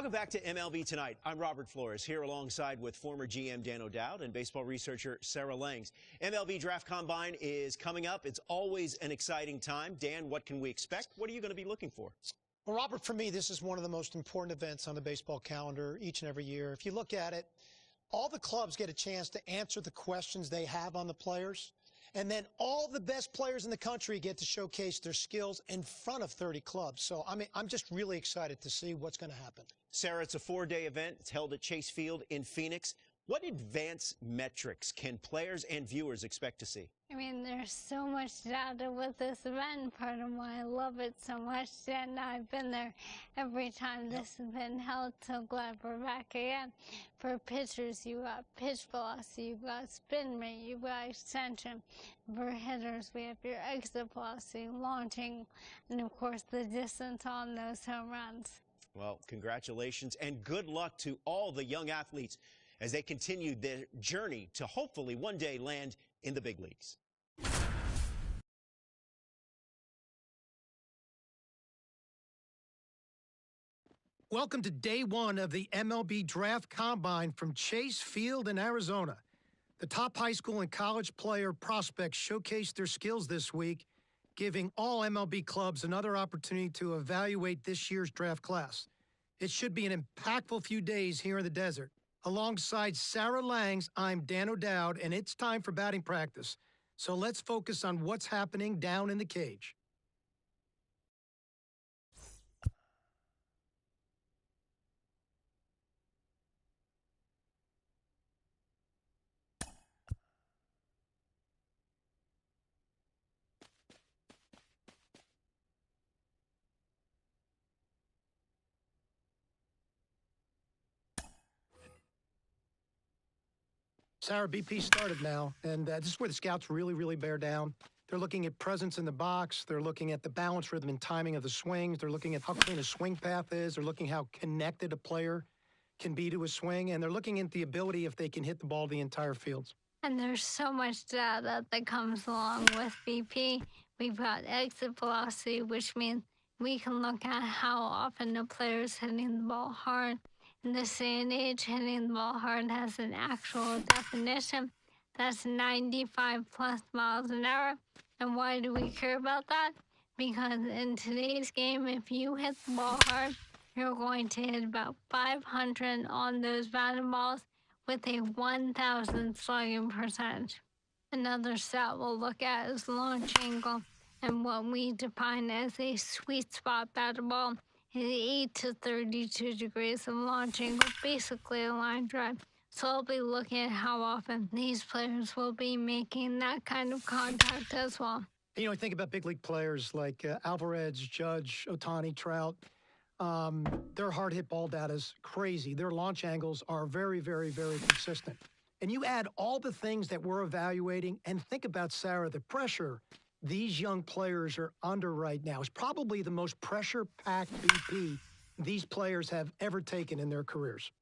Welcome back to MLB Tonight. I'm Robert Flores, here alongside with former GM Dan O'Dowd and baseball researcher Sarah Langs. MLB Draft Combine is coming up. It's always an exciting time. Dan, what can we expect? What are you going to be looking for? Well, Robert, for me, this is one of the most important events on the baseball calendar each and every year. If you look at it, all the clubs get a chance to answer the questions they have on the players. And then all the best players in the country get to showcase their skills in front of 30 clubs. So, I'm just really excited to see what's going to happen. Sarah, it's a 4-day event. It's held at Chase Field in Phoenix. What advanced metrics can players and viewers expect to see? I mean, there's so much data with this event. Part of why I love it so much. And I've been there every time this has been held. So glad we're back again. For pitchers, you got pitch velocity, you've got spin rate, you've got extension. For hitters, we have your exit velocity, launching, and of course the distance on those home runs. Well, congratulations and good luck to all the young athletes as they continue their journey to hopefully one day land in the big leagues. Welcome to day one of the MLB Draft Combine from Chase Field in Arizona. The top high school and college player prospects showcased their skills this week, giving all MLB clubs another opportunity to evaluate this year's draft class. It should be an impactful few days here in the desert. Alongside Sarah Langs, I'm Dan O'Dowd, and it's time for batting practice. So let's focus on what's happening down in the cage. Sarah, BP started now, and this is where the scouts really bear down. They're looking at presence in the box. They're looking at the balance, rhythm, and timing of the swings. They're looking at how clean a swing path is. They're looking how connected a player can be to a swing, and they're looking at the ability if they can hit the ball the entire field. And there's so much data that comes along with BP. We've got exit velocity, which means we can look at how often the player's hitting the ball hard. In this day and age, hitting the ball hard has an actual definition. That's 95 plus miles an hour. And why do we care about that? Because in today's game, if you hit the ball hard, you're going to hit about 500 on those batted balls with a 1,000 slugging percentage. Another stat we'll look at is launch angle, and what we define as a sweet spot batted ball is 8 to 32 degrees of launching, with basically a line drive. So I'll be looking at how often these players will be making that kind of contact as well. You know, I think about big league players like Alvarez, Judge, Ohtani, Trout. Their hard hit ball data is crazy. Their launch angles are very consistent. And you add all the things that we're evaluating, and think about, Sarah, the pressure these young players are under right now is probably the most pressure-packed BP these players have ever taken in their careers.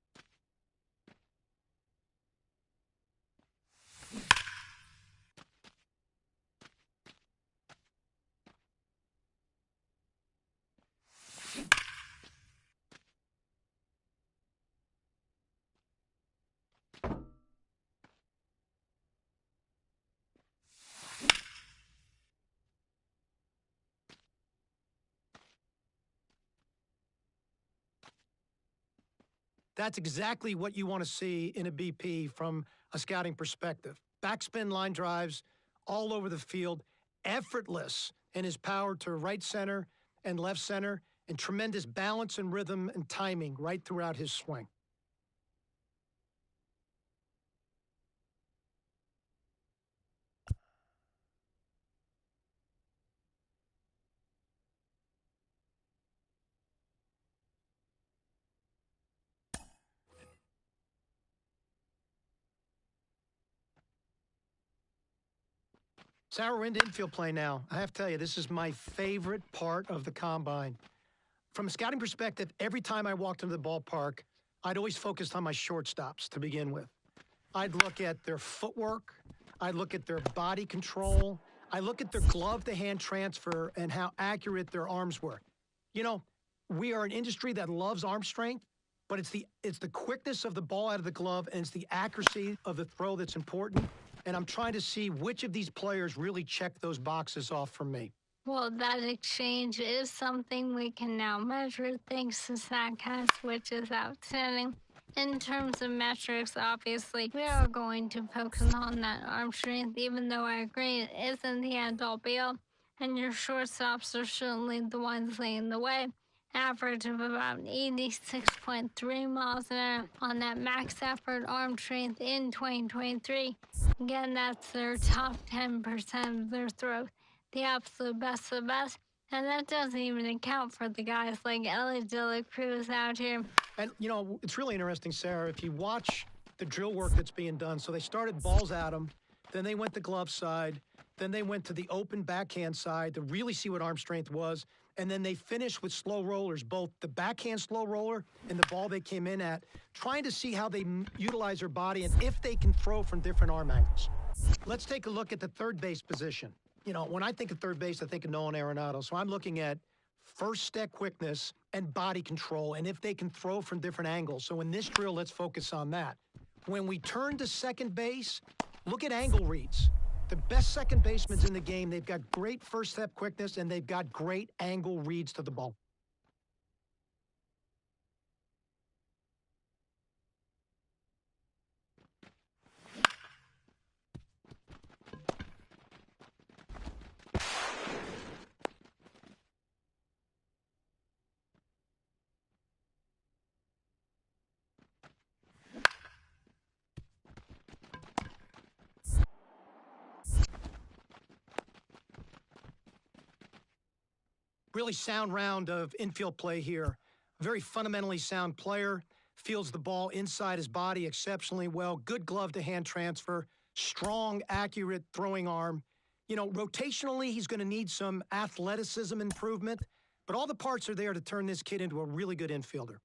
That's exactly what you want to see in a BP from a scouting perspective. Backspin line drives all over the field, effortless in his power to right center and left center, and tremendous balance and rhythm and timing right throughout his swing. Sarah, we're into infield play now. I have to tell you, this is my favorite part of the combine. From a scouting perspective, every time I walked into the ballpark, I'd always focused on my shortstops to begin with. I'd look at their footwork. I'd look at their body control. I look at their glove-to-hand transfer and how accurate their arms were. You know, we are an industry that loves arm strength, but it's the quickness of the ball out of the glove and it's the accuracy of the throw that's important. And I'm trying to see which of these players really check those boxes off for me. Well, that exchange is something we can now measure thanks to StatCast, which is outstanding. In terms of metrics, obviously, we are going to focus on that arm strength, even though I agree it isn't the end-all be-all, and your shortstops are certainly the ones leading the way. Average of about 86.3 miles an hour on that max effort arm strength in 2023. Again, that's their top 10% of their throws, the absolute best of the best. And that doesn't even account for the guys like Elly De La Cruz out here. And, you know, it's really interesting, Sarah, if you watch the drill work that's being done. So they started balls at him, then they went to glove side, then they went to the open backhand side to really see what arm strength was. And then they finished with slow rollers, both the backhand slow roller and the ball they came in at, trying to see how they utilize their body and if they can throw from different arm angles. Let's take a look at the third base position. You know, when I think of third base, I think of Nolan Arenado. So I'm looking at first step quickness and body control, and if they can throw from different angles. So in this drill, let's focus on that. When we turn to second base, look at angle reads. The best second basemen in the game, they've got great first step quickness, and they've got great angle reads to the ball. Really sound round of infield play here. Very fundamentally sound player. Fields the ball inside his body exceptionally well. Good glove to hand transfer. Strong, accurate throwing arm. You know, rotationally, he's going to need some athleticism improvement, but all the parts are there to turn this kid into a really good infielder.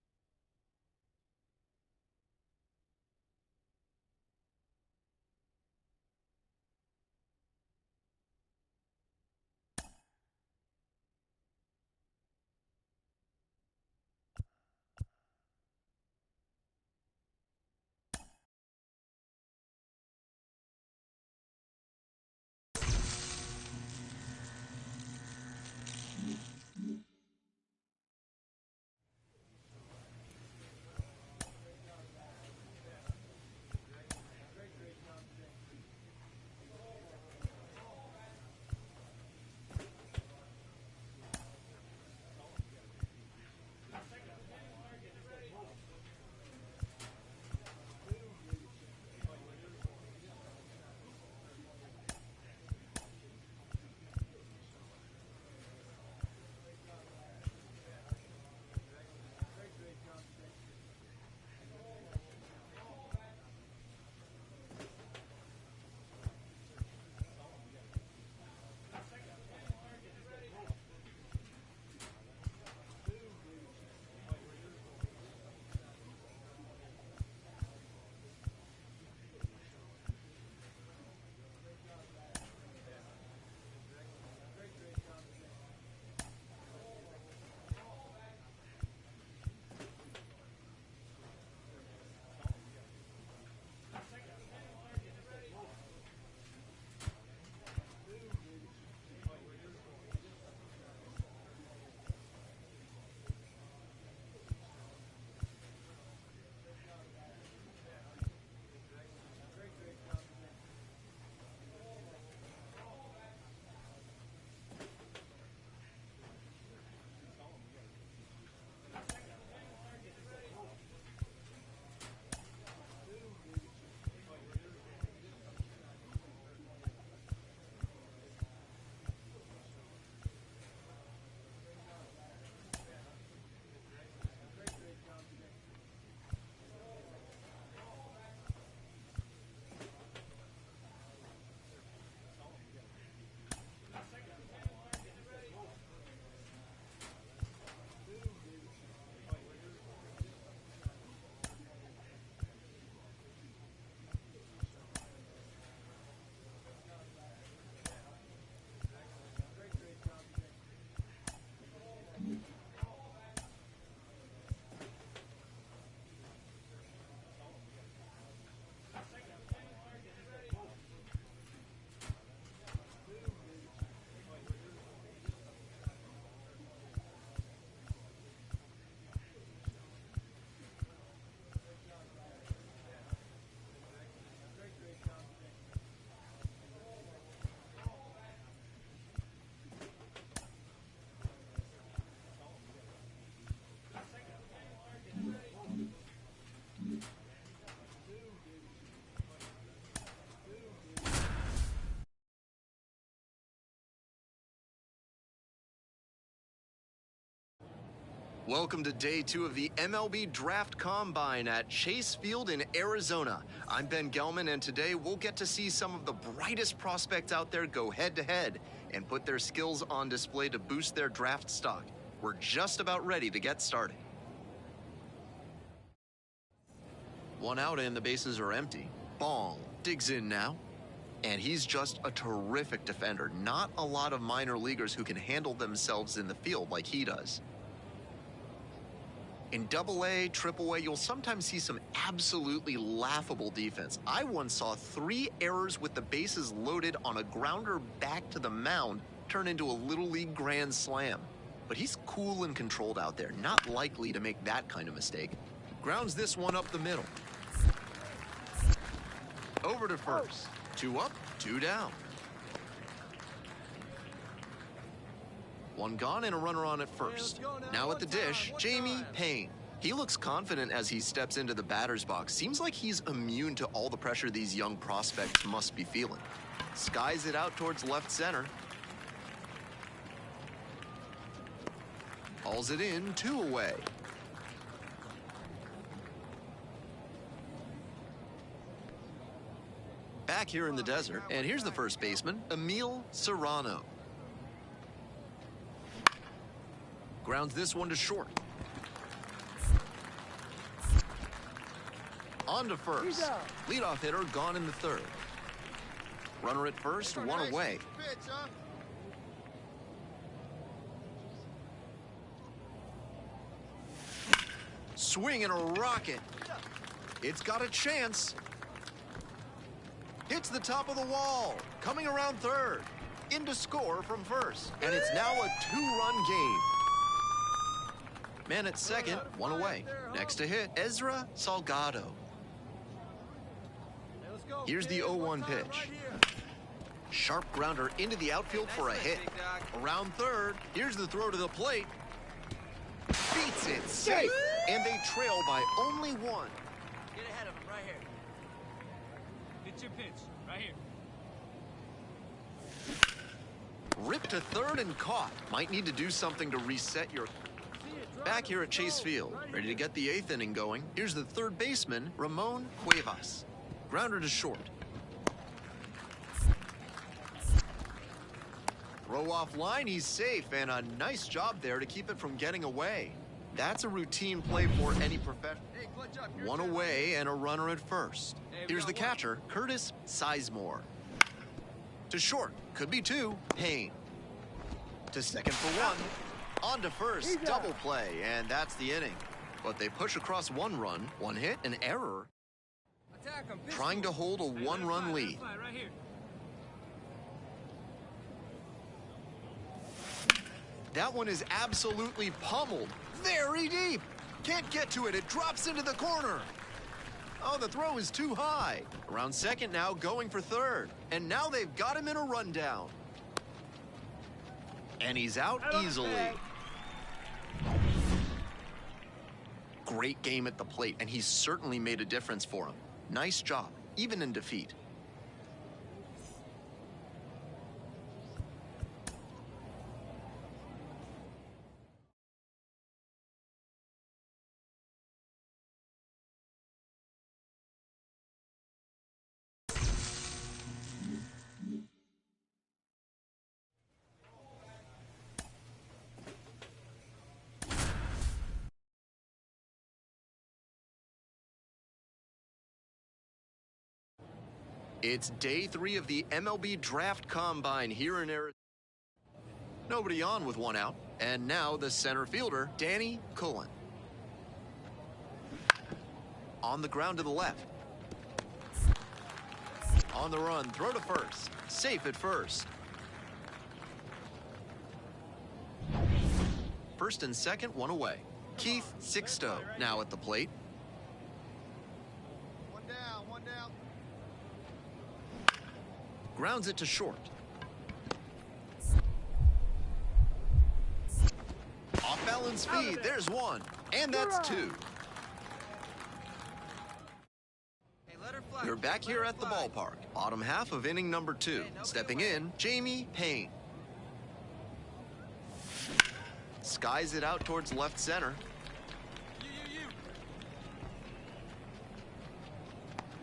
Welcome to day 2 of the MLB Draft Combine at Chase Field in Arizona. I'm Ben Gelman, and today we'll get to see some of the brightest prospects out there go head-to-head and put their skills on display to boost their draft stock. We're just about ready to get started. One out and the bases are empty. Bong digs in now. And he's just a terrific defender. Not a lot of minor leaguers who can handle themselves in the field like he does. In AA, AAA, you'll sometimes see some absolutely laughable defense. I once saw 3 errors with the bases loaded on a grounder back to the mound turn into a Little League grand slam. But he's cool and controlled out there, not likely to make that kind of mistake. Grounds this one up the middle. Over to first. 2 up, 2 down. 1 gone and a runner on at first. Now at the dish, Jamie Payne. He looks confident as he steps into the batter's box. Seems like he's immune to all the pressure these young prospects must be feeling. Skies it out towards left center. Hauls it in, 2 away. Back here in the desert, and here's the first baseman, Emil Serrano. Grounds this one to short. On to first. Leadoff hitter gone in the 3rd. Runner at first, 1 away. Swing and a rocket. It's got a chance. Hits the top of the wall. Coming around 3rd. In to score from first. And it's now a 2-run game. Man at second, 1 away. Next to hit, Ezra Salgado. Here's the 0-1 pitch. Sharp grounder into the outfield for a hit. Around 3rd, here's the throw to the plate. Beats it, safe. And they trail by only 1. Get ahead of him right here. It's your pitch, right here. Ripped to 3rd and caught. Might need to do something to reset your... Back here at Chase Field, ready to get the 8th inning going. Here's the 3rd baseman, Ramon Cuevas. Grounder to short. Throw off line, he's safe, and a nice job there to keep it from getting away. That's a routine play for any professional. 1 away and a runner at first. Here's the catcher, Curtis Sizemore. To short, could be 2, Payne. To second for 1. On to first, double play, and that's the inning. But they push across 1 run, 1 hit, an error. Trying to hold a 1-run lead. That one is absolutely pummeled. Very deep. Can't get to it. It drops into the corner. Oh, the throw is too high. Around second now, going for 3rd. And now they've got him in a rundown. And he's out easily. Great game at the plate, and he's certainly made a difference for him. Nice job, even in defeat. It's day 3 of the MLB Draft Combine here in Arizona. Nobody on with 1 out. And now the center fielder, Danny Cullen. On the ground to the left. On the run, throw to first. Safe at first. First and second, 1 away. Keith Sixto now at the plate. Grounds it to short. Off balance feed, there's 1. And that's 2. We're back here at the ballpark. Bottom half of inning number 2. Stepping in, Jamie Payne. skies it out towards left center.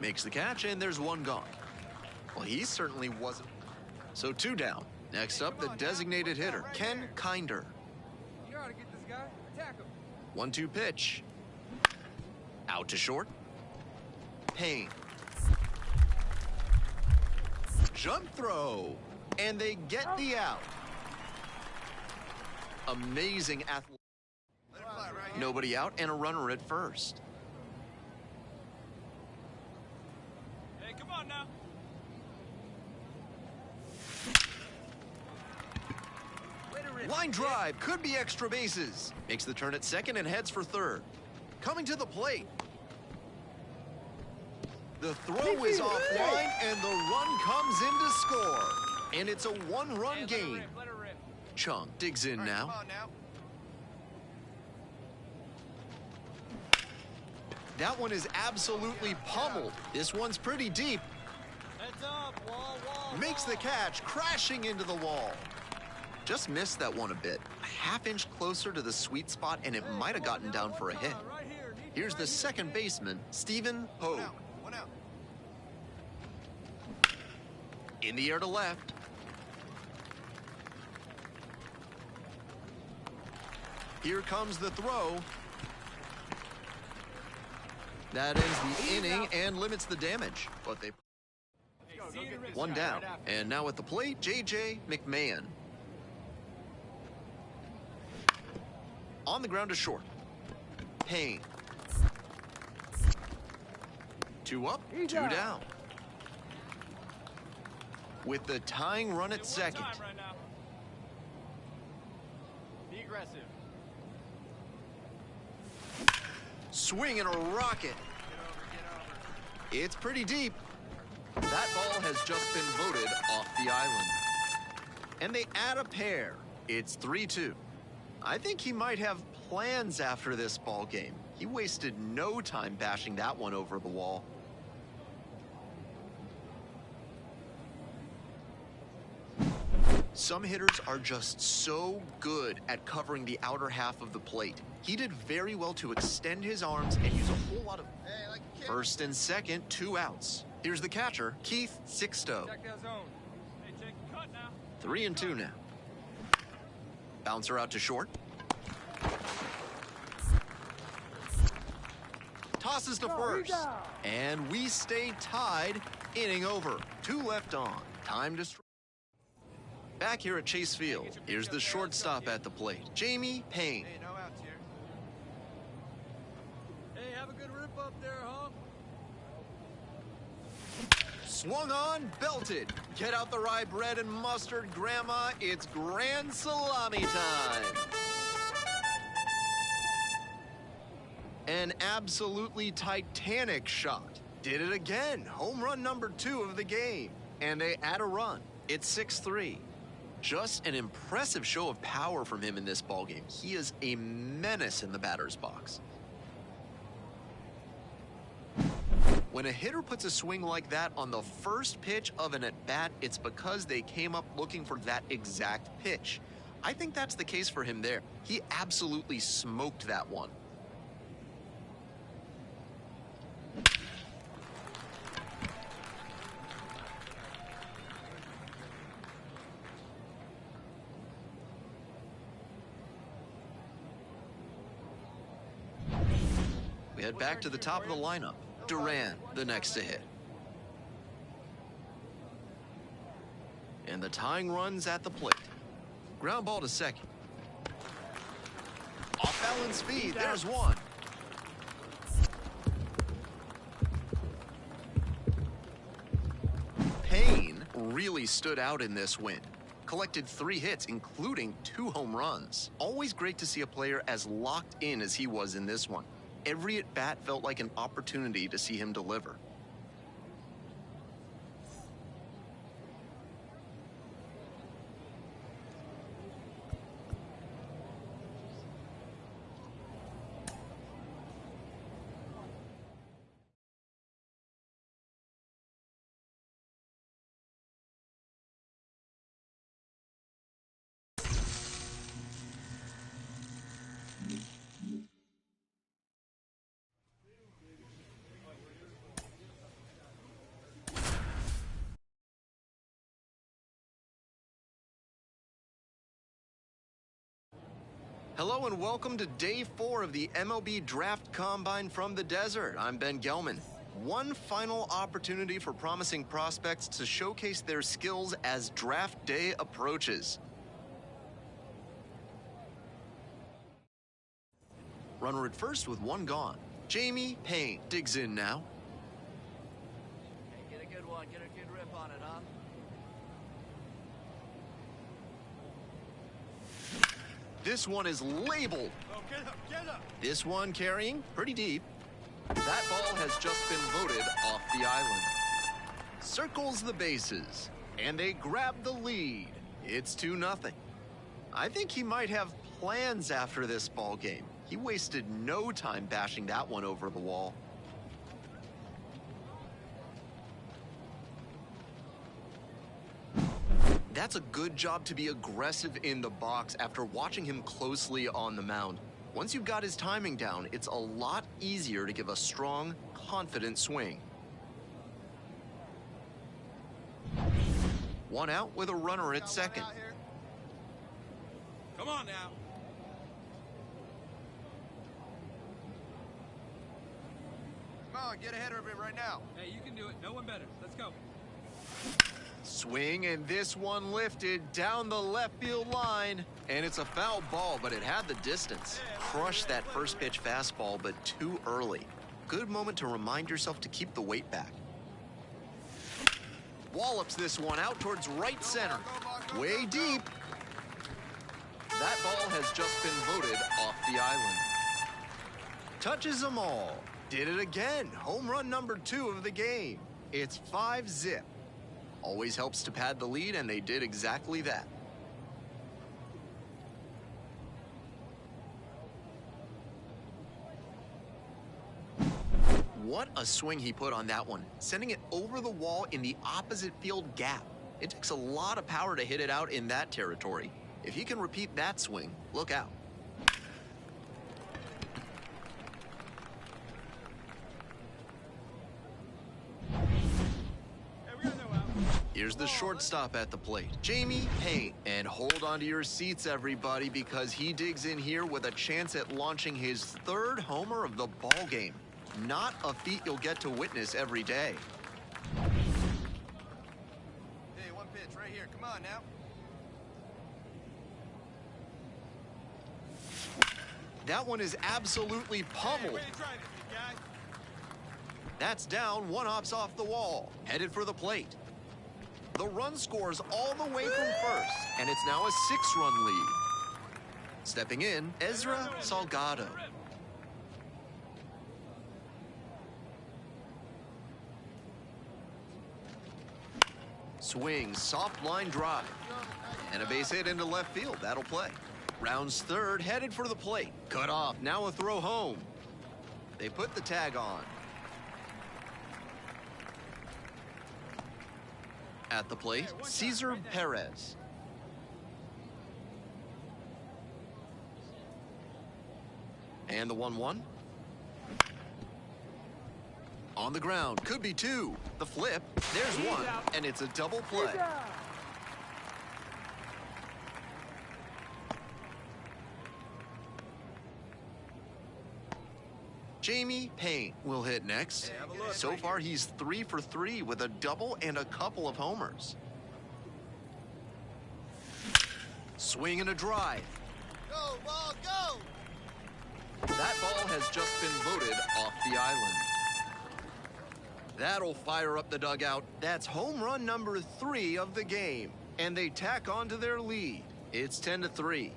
Makes the catch, and there's one gone. Well, he certainly wasn't. So 2 down. Next up, the designated hitter, Ken Kinder. You ought to get this guy. Attack him. 1-2 pitch. Out to short. Payne. Jump throw. And they get the out. Amazing athlete. Nobody out and a runner at first. Hey, come on now. Line drive, could be extra bases. Makes the turn at second and heads for third. Coming to the plate. The throw is offline and the run comes in to score. And it's a 1-run game. Let her rip. Chung digs in now. That one is absolutely pummeled. This one's pretty deep. Heads up, wall. Makes the catch, crashing into the wall. Just missed that one a bit. A half-inch closer to the sweet spot, and it might have gotten down for a hit. Right here. Here's the second baseman, Stephen Hogue. One out. In the air to left. Here comes the throw. That ends the inning and limits the damage. But they one down. And now at the plate, J.J. McMahon. On the ground to short. Payne. 2 up, 2 down. With the tying run at second. Time right now. Be aggressive. Swing and a rocket. It's pretty deep. That ball has just been voted off the island. And they add a pair. It's 3-2. I think he might have plans after this ball game. He wasted no time bashing that one over the wall. Some hitters are just so good at covering the outer half of the plate. He did very well to extend his arms and use a whole lot of... First and second, 2 outs. Here's the catcher, Keith Sixto. Check that zone. Hey, take a cut now. 3-2 now. Bouncer out to short. Tosses to first. And we stay tied. Inning over. 2 left on. Time to strike. Back here at Chase Field, here's the shortstop at the plate, Jamie Payne. Hey, no outs here. Hey, have a good rip up there, huh? Swung on, belted. Get out the rye bread and mustard, Grandma. It's grand salami time. An absolutely titanic shot. Did it again. Home run number 2 of the game. And they add a run. It's 6-3. Just an impressive show of power from him in this ballgame. He is a menace in the batter's box. When a hitter puts a swing like that on the first pitch of an at-bat, it's because they came up looking for that exact pitch. I think that's the case for him there. He absolutely smoked that one. We head back to the top of the lineup. Duran, the next to hit. And the tying run's at the plate. Ground ball to second. Off balance speed, there's one. Payne really stood out in this win. Collected 3 hits, including 2 home runs. Always great to see a player as locked in as he was in this one. Every at-bat felt like an opportunity to see him deliver. Hello and welcome to Day 4 of the MLB Draft Combine from the Desert. I'm Ben Gelman. One final opportunity for promising prospects to showcase their skills as draft day approaches. Runner at first with one gone. Jamie Payne digs in now. Hey, get a good one. Get a good rip on it, huh? This one is labeled. Oh, get up, get up. This one carrying pretty deep. That ball has just been voted off the island. Circles the bases, and they grab the lead. It's 2-0. I think he might have plans after this ball game. He wasted no time bashing that one over the wall. That's a good job to be aggressive in the box after watching him closely on the mound. Once you've got his timing down, it's a lot easier to give a strong, confident swing. One out with a runner at second. Come on now. Come on, get ahead of it right now. Hey, you can do it. No one better. Let's go. Swing, and this one lifted down the left field line. And it's a foul ball, but it had the distance. Crushed that first pitch fastball, but too early. Good moment to remind yourself to keep the weight back. Wallops this one out towards right center. Way deep. That ball has just been voted off the island. Touches them all. Did it again. Home run number 2 of the game. It's 5-zip. Always helps to pad the lead, and they did exactly that. What a swing he put on that one, sending it over the wall in the opposite field gap. It takes a lot of power to hit it out in that territory. If he can repeat that swing, look out. Here's the shortstop at the plate, Jamie Payne. And hold on to your seats, everybody, because he digs in here with a chance at launching his 3rd homer of the ball game. Not a feat you'll get to witness every day. Hey, one pitch right here. Come on now. That one is absolutely pummeled. Hey, trying it, big guy. That's down, 1 hops off the wall, headed for the plate. The run scores all the way from first, and it's now a 6-run lead. Stepping in, Ezra Salgado. Swing, soft line drive, and a base hit into left field. That'll play. Rounds 3rd, headed for the plate. Cut off, now a throw home. They put the tag on. At the plate, Cesar Perez. And the 1-1. On the ground, could be 2. The flip, there's 1, and it's a double play. Jamie Payne will hit next. So far, he's 3 for 3 with a double and a couple of homers. Swing and a drive. Go, ball, go! That ball has just been voted off the island. That'll fire up the dugout. That's home run number 3 of the game. And they tack on to their lead. It's 10-3.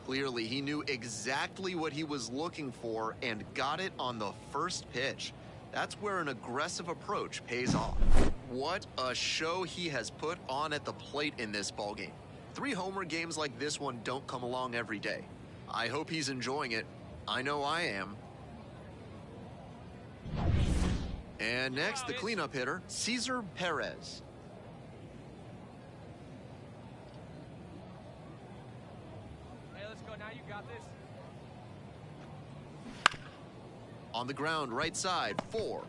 Clearly, he knew exactly what he was looking for and got it on the first pitch. That's where an aggressive approach pays off. What a show he has put on at the plate in this ballgame. 3 homer games like this one don't come along every day. I hope he's enjoying it. I know I am. And next, the cleanup hitter, Cesar Perez. Now you got this. On the ground, right side, 4,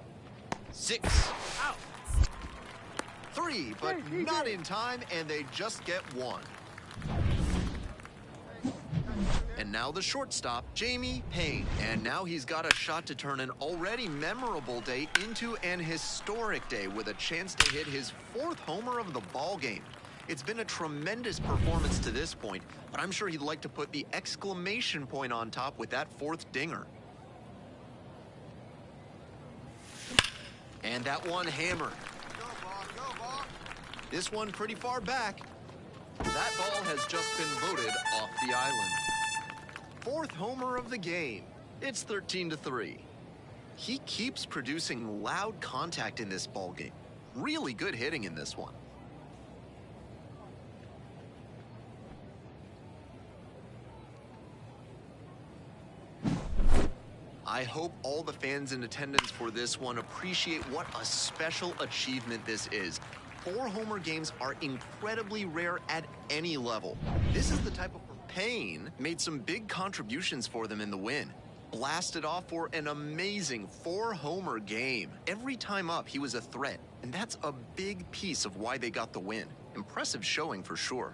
6, Out. 3, but not in time, and they just get 1. And And now the shortstop, Jamie Payne. And now he's got a shot to turn an already memorable day into an historic day with a chance to hit his 4th homer of the ball game. It's been a tremendous performance to this point, but I'm sure he'd like to put the exclamation point on top with that 4th dinger. And that one hammered. Go, ball, go, ball. This one pretty far back. That ball has just been voted off the island. 4th homer of the game. It's 13-3. He keeps producing loud contact in this ball game. Really good hitting in this one. I hope all the fans in attendance for this one appreciate what a special achievement this is. 4 homer games are incredibly rare at any level. This is the type of Payne made some big contributions for them in the win. Blasted off for an amazing 4 homer game. Every time up, he was a threat, and that's a big piece of why they got the win. Impressive showing for sure.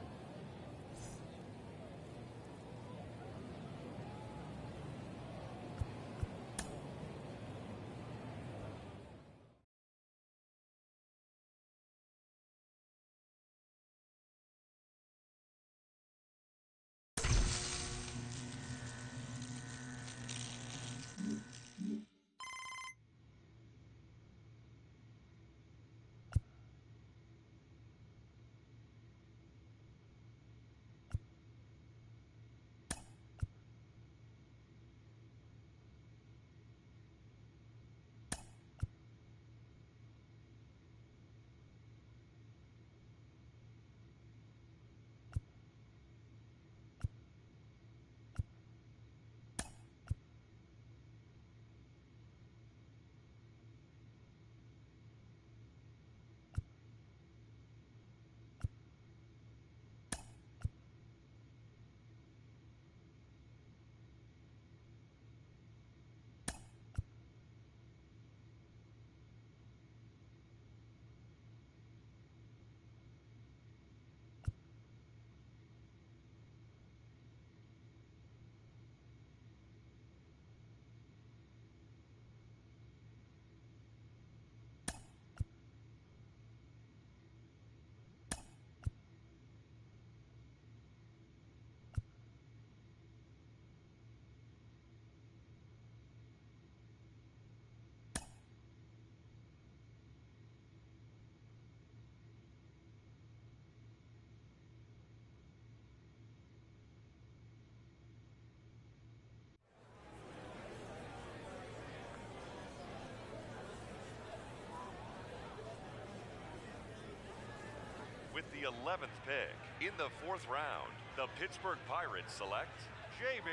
With the 11th pick in the 4th round, the Pittsburgh Pirates select Jamie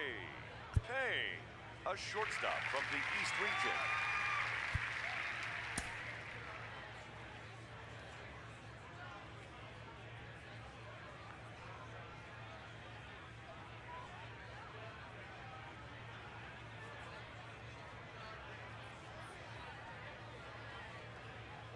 Payne, a shortstop from the East region.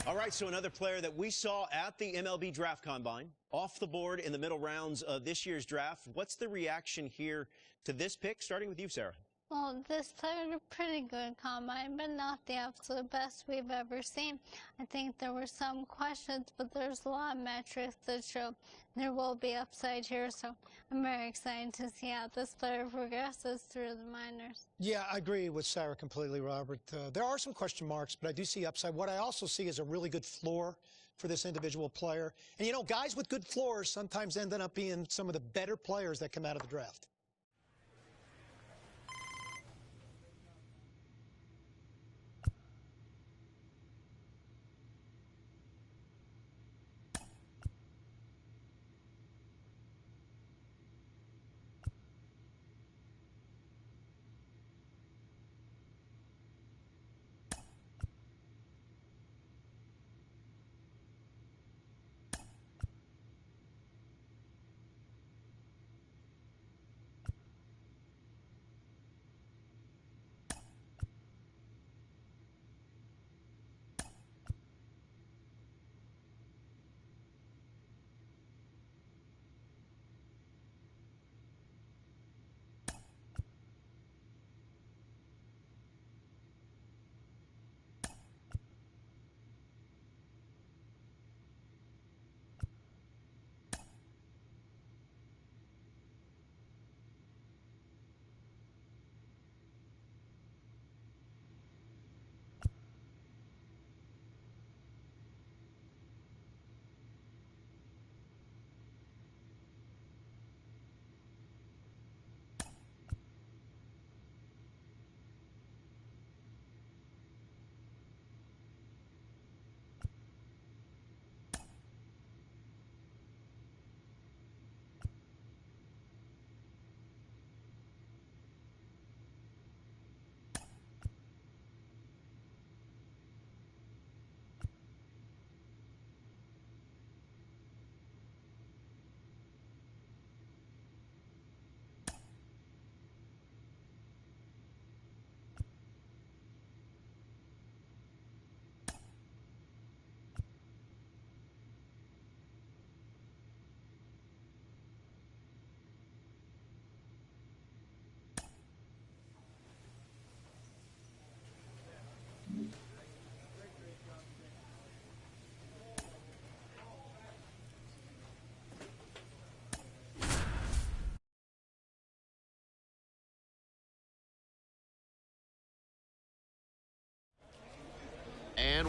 All right, so another player that we saw at the MLB Draft Combine, off the board in the middle rounds of this year's draft. What's the reaction here to this pick, starting with you, Sarah? Well, this played a pretty good combine, but not the absolute best we've ever seen. I think there were some questions, but there's a lot of metrics that show there will be upside here. So I'm very excited to see how this player progresses through the minors. Yeah, I agree with Sarah completely, Robert. There are some question marks, but I do see upside. What I also see is a really good floor for this individual player. And, you know, guys with good floors sometimes end up being some of the better players that come out of the draft.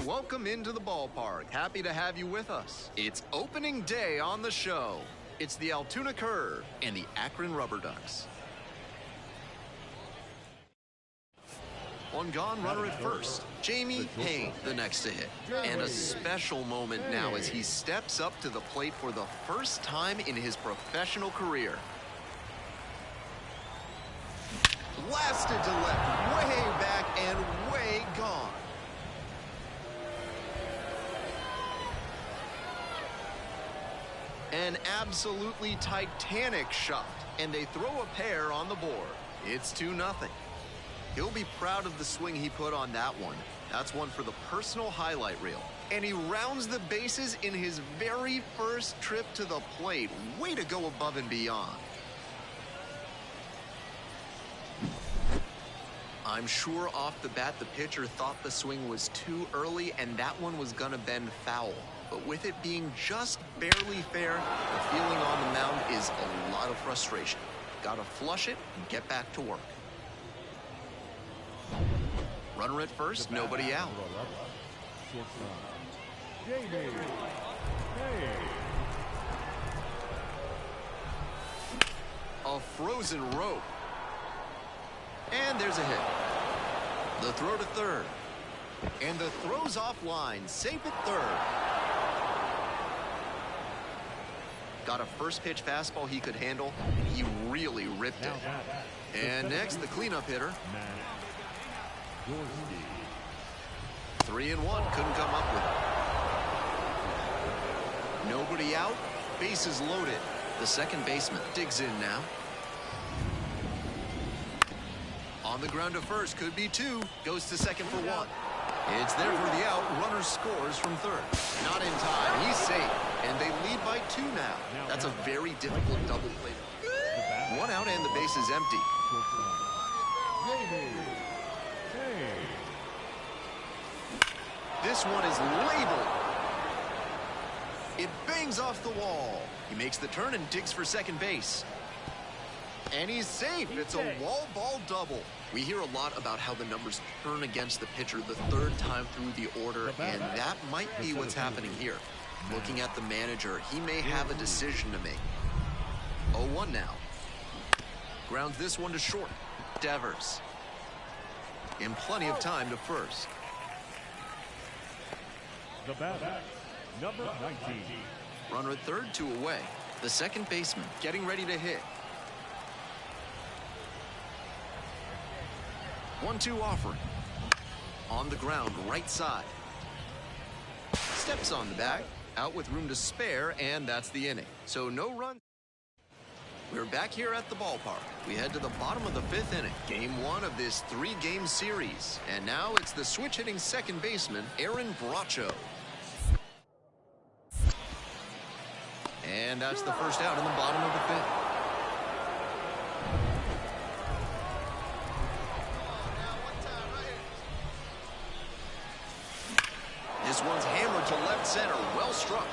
welcome into the ballpark. Happy to have you with us. It's opening day on the show. It's the Altoona Curve and the Akron Rubber Ducks. One gone, runner at first. Jamie Payne, the next to hit. And a special moment now as he steps up to the plate for the first time in his professional career. Blasted to left, way back and way gone. An absolutely titanic shot, and they throw a pair on the board. It's 2-0. He'll be proud of the swing he put on that one. That's one for the personal highlight reel. And he rounds the bases in his very first trip to the plate. Way to go above and beyond. I'm sure off the bat the pitcher thought the swing was too early and that one was gonna bend foul. But with it being just barely fair, the feeling on the mound is a lot of frustration. Gotta flush it and get back to work. Runner at first, nobody out. A frozen rope. And there's a hit. The throw to third. And the throw's offline, safe at third. Got a first pitch fastball he could handle. He really ripped it. And next, the cleanup hitter. 3-1, couldn't come up with it. Nobody out, bases loaded. The second baseman digs in now. On the ground to first, could be 2, goes to second for 1. It's there for the out, runner scores from third. Not in time, he's safe, and they lead by 2 now. That's a very difficult double play. 1 out and the base is empty. This one is labeled. It bangs off the wall. He makes the turn and digs for second base. And he's safe. It's a wall ball double. We hear a lot about how the numbers turn against the pitcher the third time through the order, and that might be what's happening here. Looking at the manager, he may have a decision to make. 0-1 now. Grounds this one to short. Devers. In plenty of time to first. The batter, number 19. Runner at third, 2 away. The second baseman getting ready to hit. 1-2 offering. On the ground, right side. Steps on the bag. Out with room to spare, and that's the inning. So no run. We're back here at the ballpark. We head to the bottom of the 5th inning. Game 1 of this 3-game series. And now it's the switch-hitting second baseman, Aaron Bracho. And that's the first out in the bottom of the 5th. This one's hammered to left center. Well struck.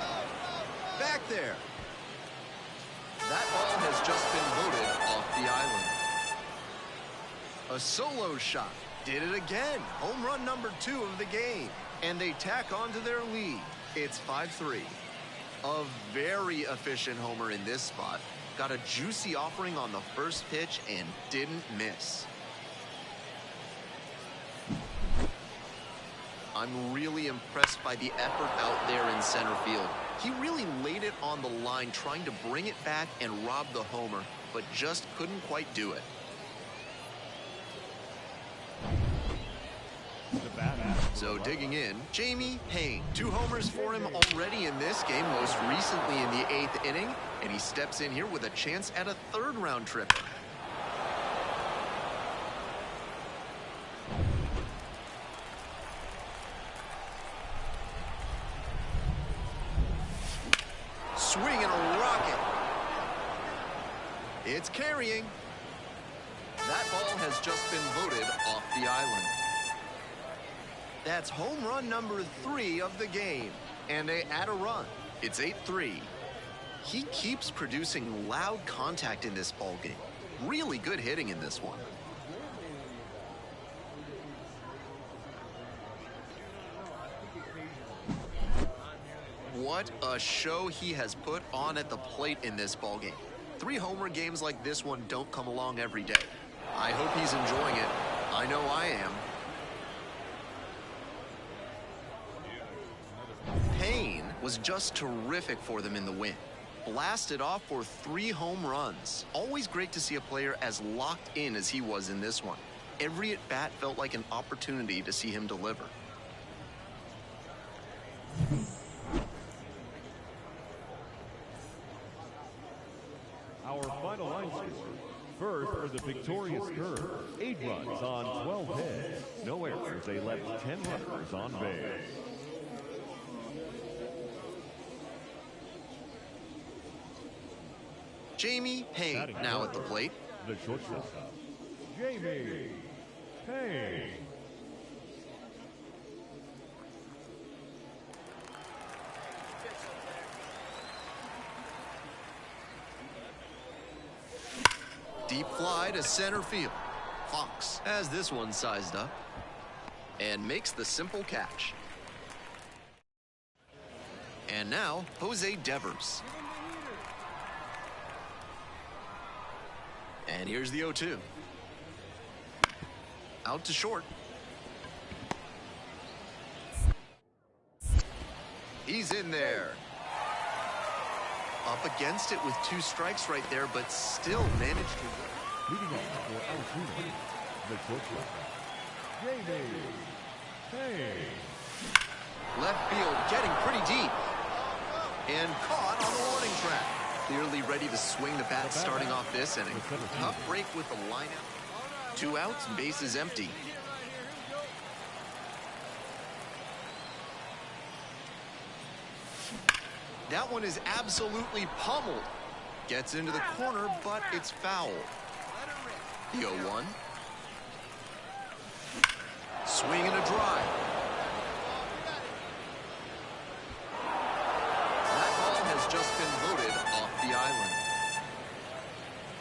Back there. That ball has just been voted off the island. A solo shot. Did it again. Home run number 2 of the game. And they tack on to their lead. It's 5-3. A very efficient homer in this spot. Got a juicy offering on the first pitch and didn't miss. I'm really impressed by the effort out there in center field. He really laid it on the line, trying to bring it back and rob the homer, but just couldn't quite do it. So digging in, Jamie Payne. 2 homers for him already in this game, most recently in the 8th inning, and he steps in here with a chance at a 3rd-round tripper. Swing and a rocket. It's carrying. That ball has just been voted off the island. That's home run number 3 of the game. And they add a run. It's 8-3. He keeps producing loud contact in this ballgame. Really good hitting in this one. What a show he has put on at the plate in this ballgame. 3 homer games like this one don't come along every day. I hope he's enjoying it. I know I am. Payne was just terrific for them in the win. Blasted off for 3 home runs. Always great to see a player as locked in as he was in this one. Every at-bat felt like an opportunity to see him deliver. Our final line score. First for the victorious Curve, 8 runs on 12 hits. No errors, they left 10 runners on base. Jamie Payne now at the plate. The shortstop, Jamie Payne. Deep fly to center field. Fox has this one sized up and makes the simple catch. And now, Jose Devers. And here's the 0-2. Out to short. He's in there. Up against it with 2 strikes right there, but still managed to. Leading off for Altoona, the shortstop, Jamie Payne. Left field getting pretty deep. And caught on the warning track. Clearly ready to swing the bat starting off this inning. Tough break with the lineup. 2 outs, bases empty. That one is absolutely pummeled. Gets into the corner, but it's foul. The 0-1. Swing and a drive. That ball has just been voted off the island.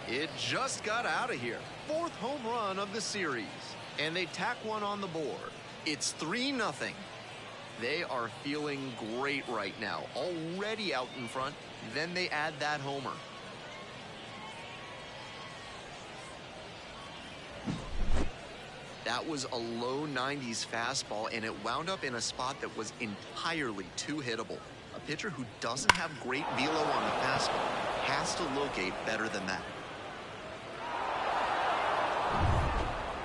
It just got out of here. 4th home run of the series. And they tack one on the board. It's 3-0. They are feeling great right now. Already out in front. Then they add that homer. That was a low 90s fastball, and it wound up in a spot that was entirely too hittable. A pitcher who doesn't have great velo on the fastball has to locate better than that.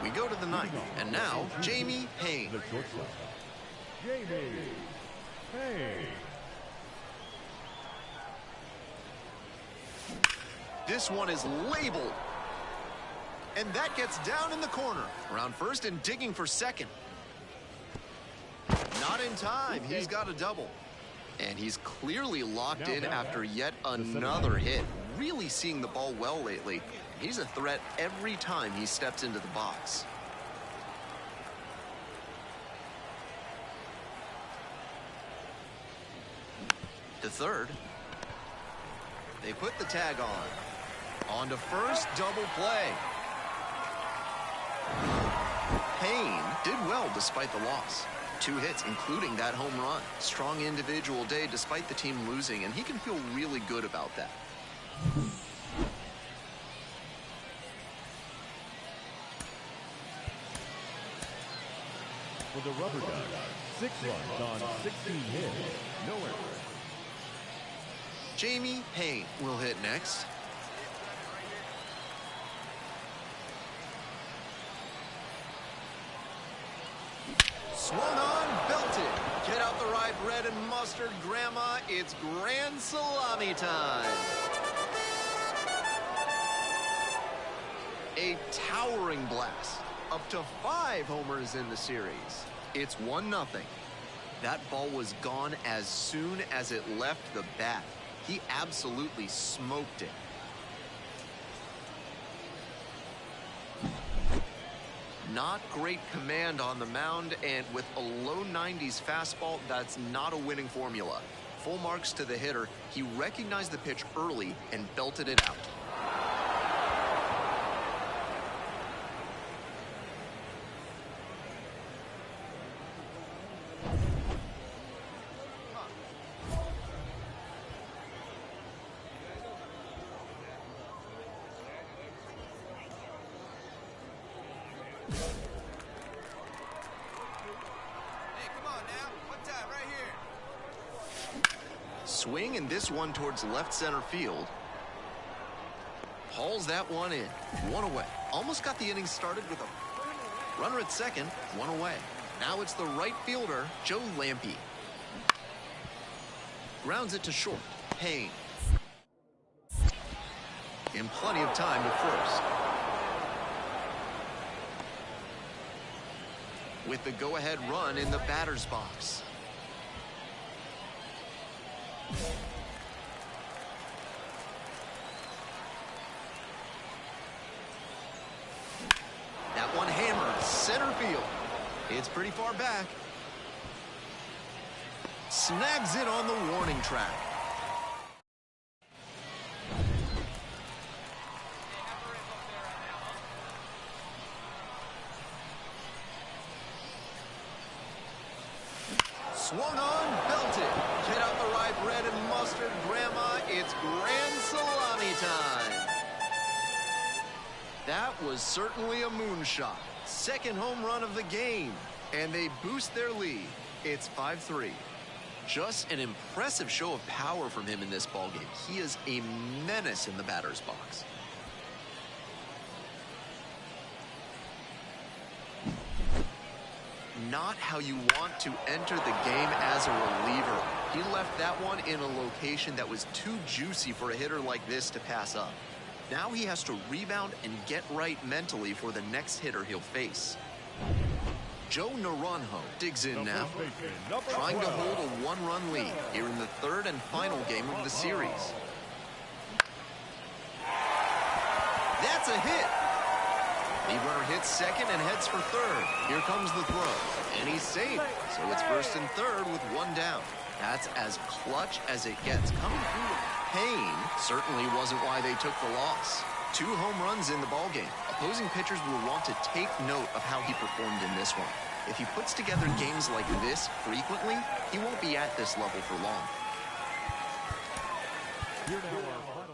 We go to the 9th, and now Jamie Payne. The shortstop, Jamie Payne. This one is labeled. And that gets down in the corner. Around first and digging for second. Not in time. He's got a double. And he's clearly locked in after yet another hit. Really seeing the ball well lately. He's a threat every time he steps into the box. To third. They put the tag on. On to first, double play. Payne did well despite the loss. 2 hits, including that home run. Strong individual day despite the team losing, and he can feel really good about that. For the Rubber Ducks, 6 runs on 16 hits, no errors. Jamie Payne will hit next. Swung on, belted. Get out the rye bread and mustard, Grandma. It's grand salami time. A towering blast. Up to 5 homers in the series. It's 1-0. That ball was gone as soon as it left the bat. He absolutely smoked it. Not great command on the mound, and with a low 90s fastball, that's not a winning formula. Full marks to the hitter. He recognized the pitch early and belted it out. right here. Swing and this one towards left center field. Hauls that one in. One away. Almost got the inning started with a runner at second. One away. Now it's the right fielder, Joe Lampe. Grounds it to short. Payne. And plenty of time to first. With the go-ahead run in the batter's box. That one hammered center field. It's pretty far back. Snags it on the warning track. Swung on, belted. Get out the right bread and mustard, Grandma. It's grand salami time. That was certainly a moonshot. Second home run of the game. And they boost their lead. It's 5-3. Just an impressive show of power from him in this ballgame. He is a menace in the batter's box. Not how you want to enter the game as a reliever. He left that one in a location that was too juicy for a hitter like this to pass up. Now he has to rebound and get right mentally for the next hitter he'll face. Joe Naranjo digs in now, trying to hold a one-run lead here in the third and final game of the series. That's a hit. Lead runner hits second and heads for third. Here comes the throw, and he's safe. So it's first and third with one down. That's as clutch as it gets. Coming through with pain certainly wasn't why they took the loss. 2 home runs in the ballgame. Opposing pitchers will want to take note of how he performed in this one. If he puts together games like this frequently, he won't be at this level for long. Here now our final.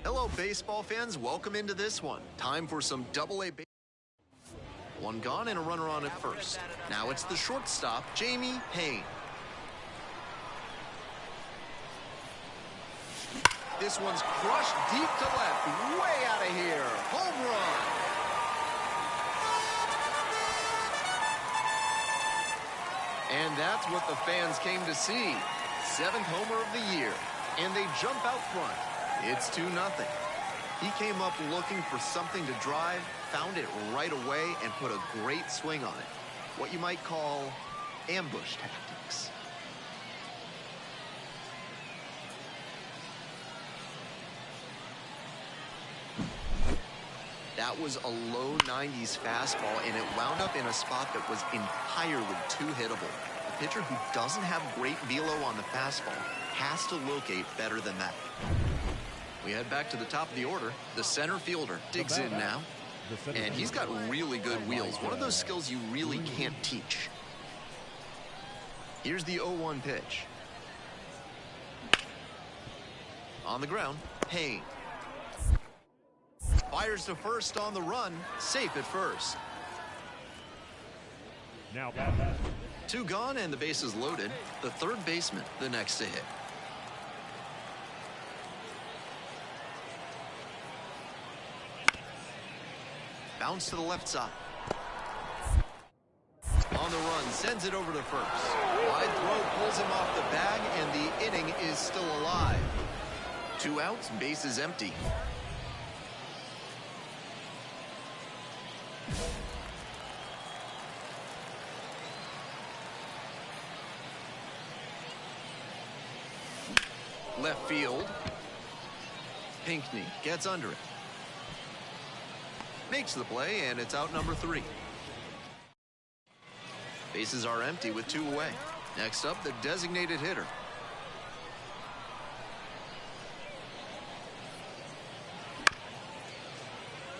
Hello, baseball fans. Welcome into this one. Time for some Double-A baseball. One gone and a runner on at first. Now it's the shortstop, Jamie Payne. This one's crushed deep to left. Way out of here. Home run. And that's what the fans came to see. 7th homer of the year. And they jump out front. It's 2-0. He came up looking for something to drive, found it right away, and put a great swing on it. What you might call ambush tactics. That was a low 90s fastball, and it wound up in a spot that was entirely too hittable. A pitcher who doesn't have great velo on the fastball has to locate better than that. We head back to the top of the order. The center fielder digs in now. And he's got really good wheels. One of those skills you really can't teach. Here's the 0-1 pitch. On the ground, Payne. Fires to first on the run. Safe at first. Now, 2 gone and the bases loaded. The third baseman, the next to hit. Bounce to the left side. On the run, sends it over to first. Wide throw pulls him off the bag, and the inning is still alive. 2 outs, bases empty. Left field. Pinckney gets under it. Makes the play, and it's out number 3. Bases are empty with 2 away. Next up, the designated hitter.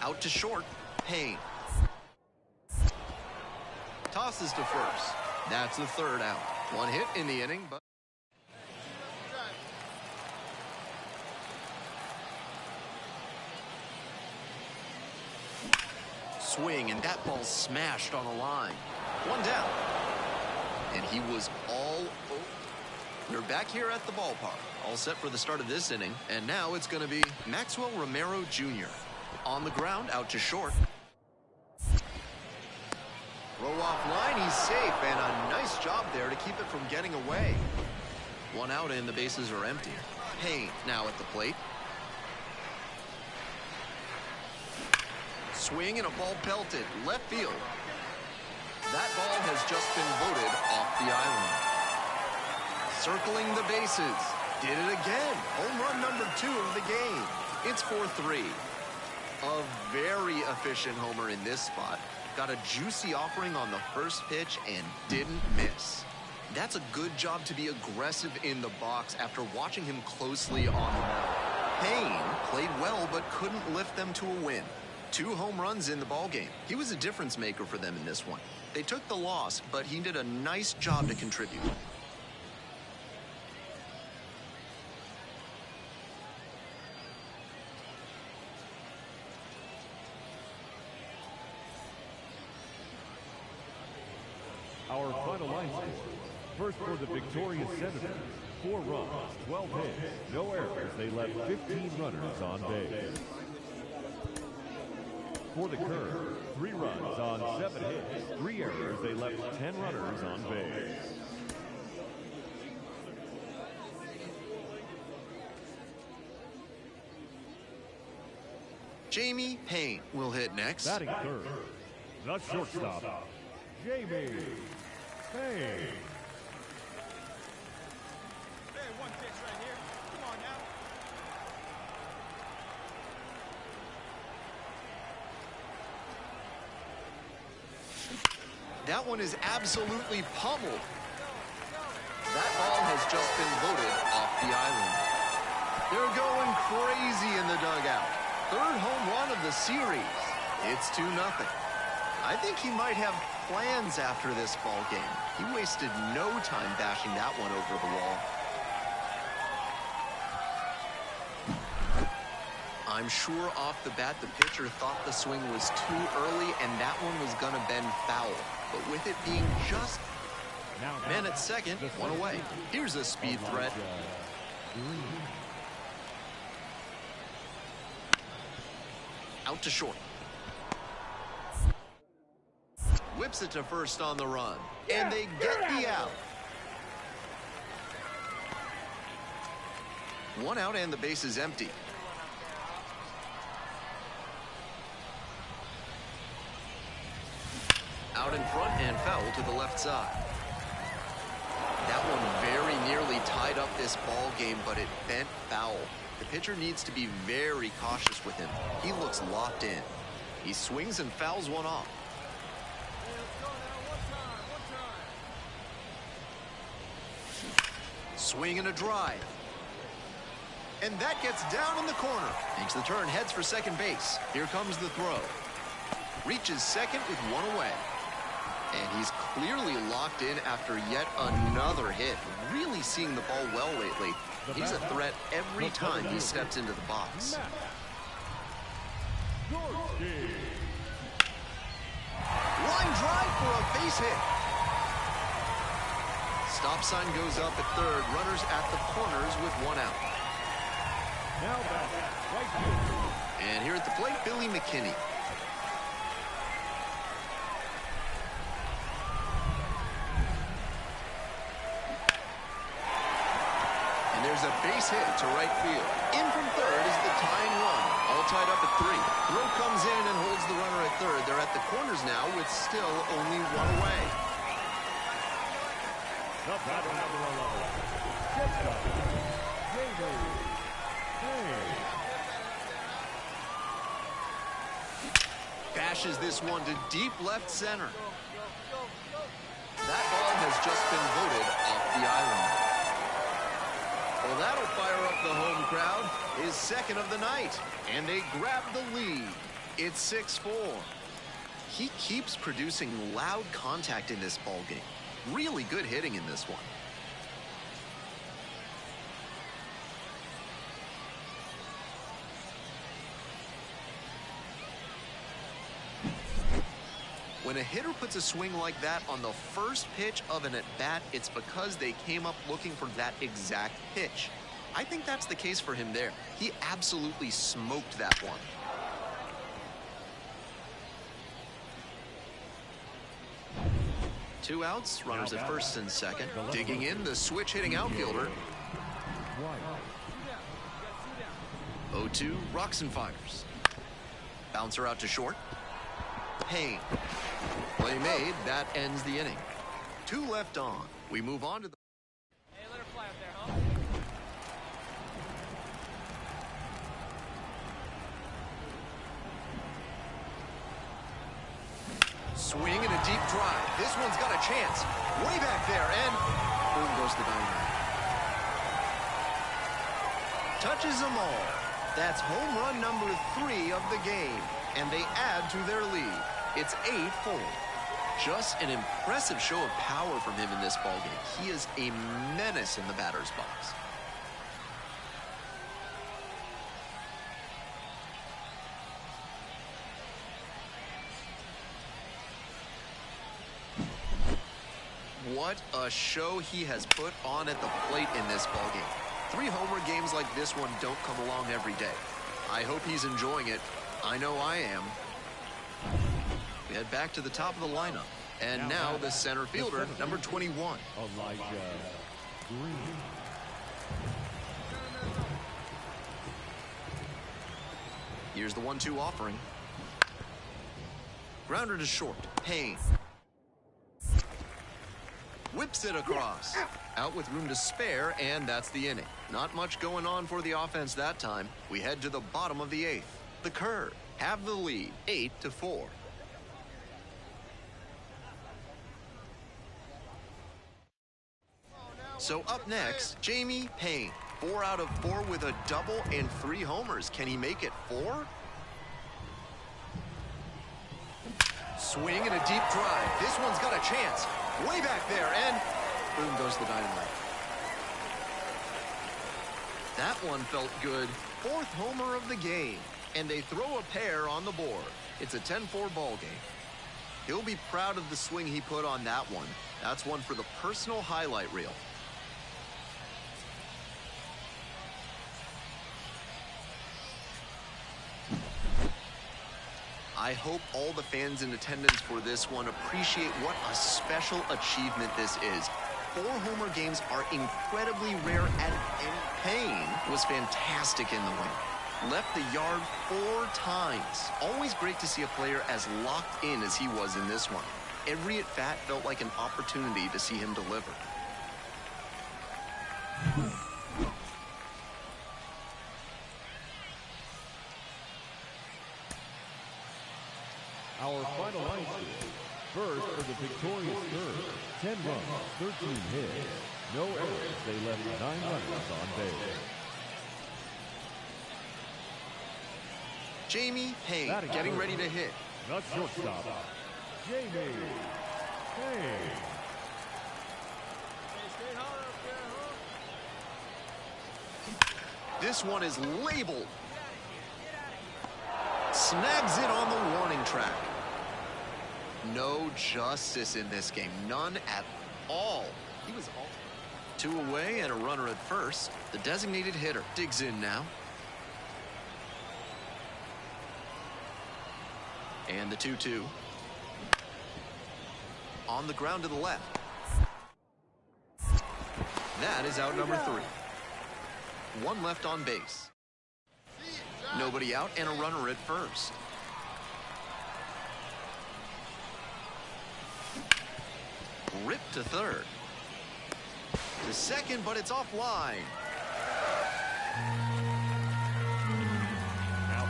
Out to short, Payne. Tosses to first. That's the 3rd out. 1 hit in the inning, but swing, and that ball smashed on the line. 1 down. And he was all over. We're back here at the ballpark, all set for the start of this inning, and now it's going to be Maxwell Romero Jr. On the ground, out to short. Throw off line, he's safe, and a nice job there to keep it from getting away. 1 out and the bases are empty. Payne now at the plate. Swing and a ball pelted left field. That ball has just been voted off the island. Circling the bases. Did it again. Home run number 2 of the game. It's 4-3. A very efficient homer in this spot. Got a juicy offering on the first pitch and didn't miss. That's a good job to be aggressive in the box after watching him closely on the mound. Payne played well but couldn't lift them to a win. 2 home runs in the ballgame. He was a difference maker for them in this one. They took the loss, but he did a nice job to contribute. Our final line score. First for the victorious Senators, 4 runs, 12 hits, no errors. They left 15 runners on base. For the Curve, 3 runs on 7 hits, 3 errors. They left 10 runners on base. Jamie Payne will hit next. Batting third, the shortstop, Jamie Payne. Hey, 1 pitch right here. Come on now. That one is absolutely pummeled. That ball has just been voted off the island. They're going crazy in the dugout. 3rd home run of the series. It's 2-0. I think he might have plans after this ball game. He wasted no time bashing that one over the wall. I'm sure off the bat the pitcher thought the swing was too early and that one was gonna bend foul. But with it being just man at second, 1 away. Here's a speed threat. Out to short. Whips it to first on the run. And they get the out. 1 out and the base is empty. Out in front and foul to the left side. That one very nearly tied up this ball game, but it bent foul. The pitcher needs to be very cautious with him. He looks locked in. He swings and fouls one off. Swing and a drive. And that gets down in the corner. Makes the turn, heads for second base. Here comes the throw. Reaches second with 1 away. And he's clearly locked in after yet another hit. Really seeing the ball well lately. He's a threat every time he steps into the box. Line drive for a base hit. Stop sign goes up at third. Runners at the corners with 1 out. Now back, right field. And here at the plate, Billy McKinney. And there's a base hit to right field. In from third is the tying run. All tied up at 3. Throw comes in and holds the runner at third. They're at the corners now with still only 1 away. The batter number 11, shortstop, Jamie Payne. smashes this one to deep left center. That ball has just been voted off the island. Well, that'll fire up the home crowd. His second of the night. And they grab the lead. It's 6-4. He keeps producing loud contact in this ball game. Really good hitting in this one. When a hitter puts a swing like that on the first pitch of an at-bat, it's because they came up looking for that exact pitch. I think that's the case for him there. He absolutely smoked that one. Two outs, runners at first and second. Digging in, the switch-hitting outfielder. 0-2, rocks and fires. Bouncer out to short. Payne. Play made. That ends the inning. 2 left on. We move on to the... Hey, let her fly up there, huh? Swing and a deep drive. This one's got a chance. Way back there, and boom goes the dynamite. Touches them all. That's home run number 3 of the game, and they add to their lead. It's 8-4. Just an impressive show of power from him in this ballgame. He is a menace in the batter's box. What a show he has put on at the plate in this ballgame. 3 homer games like this one don't come along every day. I hope he's enjoying it. I know I am. We head back to the top of the lineup. And now the center fielder, number 21. Elijah Green. Here's the 1-2 offering. Grounder to short. Payne. Whips it across. Out with room to spare, and that's the inning. Not much going on for the offense that time. We head to the bottom of the 8th. The Curve have the lead, 8-4. So up next, Jamie Payne. 4 out of 4 with a double and 3 homers. Can he make it 4? Swing and a deep drive. This one's got a chance. Way back there, and boom goes the dynamite. That one felt good. 4th homer of the game, and they throw a pair on the board. It's a 10-4 ball game. He'll be proud of the swing he put on that one. That's one for the personal highlight reel. I hope all the fans in attendance for this one appreciate what a special achievement this is. 4 homer games are incredibly rare, and Payne was fantastic in the win. Left the yard 4 times. Always great to see a player as locked in as he was in this one. Every at-bat felt like an opportunity to see him deliver. Our final line score. First for the victorious Curve. 10 runs, 13 hits. No errors. They left 9 runners on base. Jamie Payne getting ready to hit. The shortstop, Jamie Payne. This one is labeled. Snags it on the warning track. No justice in this game. None at all. He was all 2 away and a runner at first. The designated hitter digs in now. And the 2-2. On the ground to the left. That is out number 3. 1 left on base. Nobody out and a runner at first. Ripped to third. To second, but it's offline.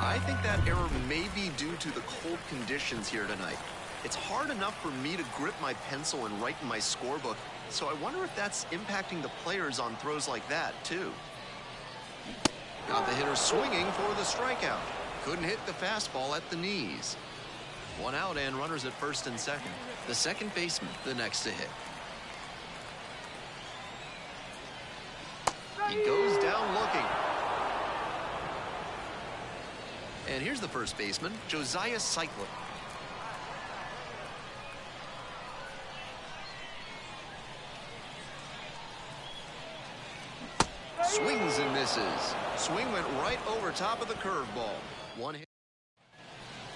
I think that error may be due to the cold conditions here tonight. It's hard enough for me to grip my pencil and write in my scorebook, so I wonder if that's impacting the players on throws like that, too. Got the hitter swinging for the strikeout. Couldn't hit the fastball at the knees. One out and runners at first and second. The second baseman, the next to hit. He goes down looking. And here's the first baseman, Josiah Cycler. Swings and misses. Swing went right over top of the curveball. One hit.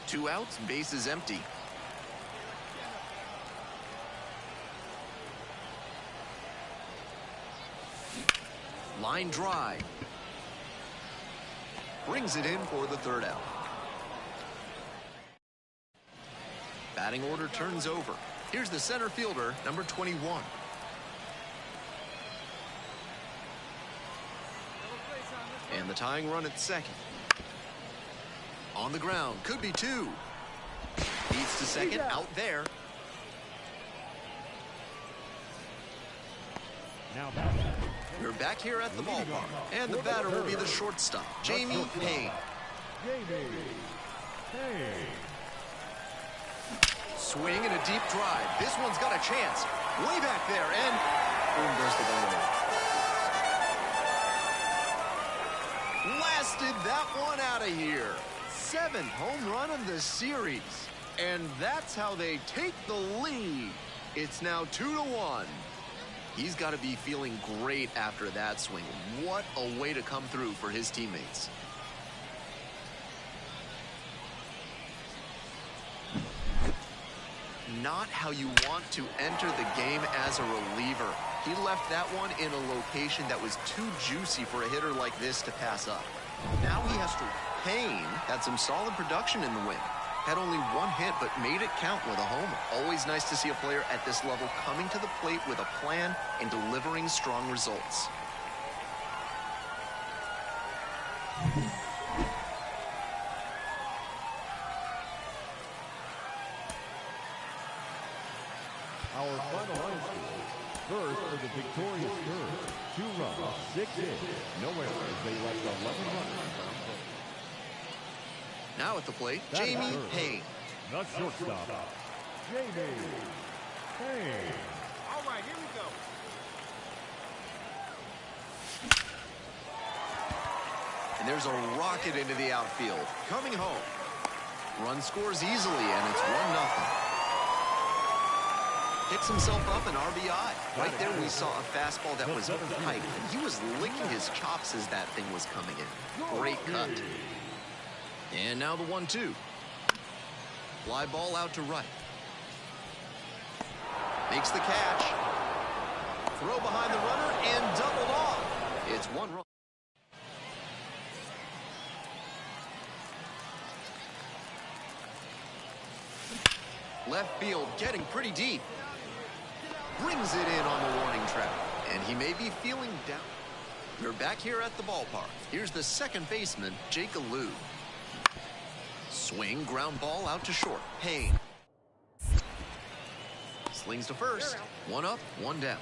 2 outs, bases empty. Line drive. Brings it in for the third out. Batting order turns over. Here's the center fielder, number 21. And the tying run at second. On the ground, could be 2. Beats to second, out there. Now back. We're back here at the ballpark, and the batter will be the shortstop, Jamie Payne. Swing and a deep drive. This one's got a chance. Way back there, and boom goes the dynamite. Blasted that one out of here. 7th home run of the series. And that's how they take the lead. It's now 2-1. He's got to be feeling great after that swing. What a way to come through for his teammates. Not how you want to enter the game as a reliever. He left that one in a location that was too juicy for a hitter like this to pass up. Now he has to. Payne had some solid production in the win. Had only 1 hit, but made it count with a homer. Always nice to see a player at this level coming to the plate with a plan and delivering strong results. Our final line score. First for the victorious Curve. 2 runs, 6 hits, no errors. They left 11 runners on base. Now at the plate, Jamie Payne. The shortstop, Jamie Payne. All right, here we go. And there's a rocket into the outfield. Coming home. Run scores easily, and it's 1-0. Picks himself up an RBI. Right there we saw a fastball that was high, and he was licking his chops as that thing was coming in. Great cut. And now the 1-2. Fly ball out to right. Makes the catch. Throw behind the runner and doubled off. It's 1 run. Left field getting pretty deep. Brings it in on the warning track. And he may be feeling down. We're back here at the ballpark. Here's the second baseman, Jake Alou. Swing, ground ball out to short. Payne. Slings to first. 1 up, 1 down.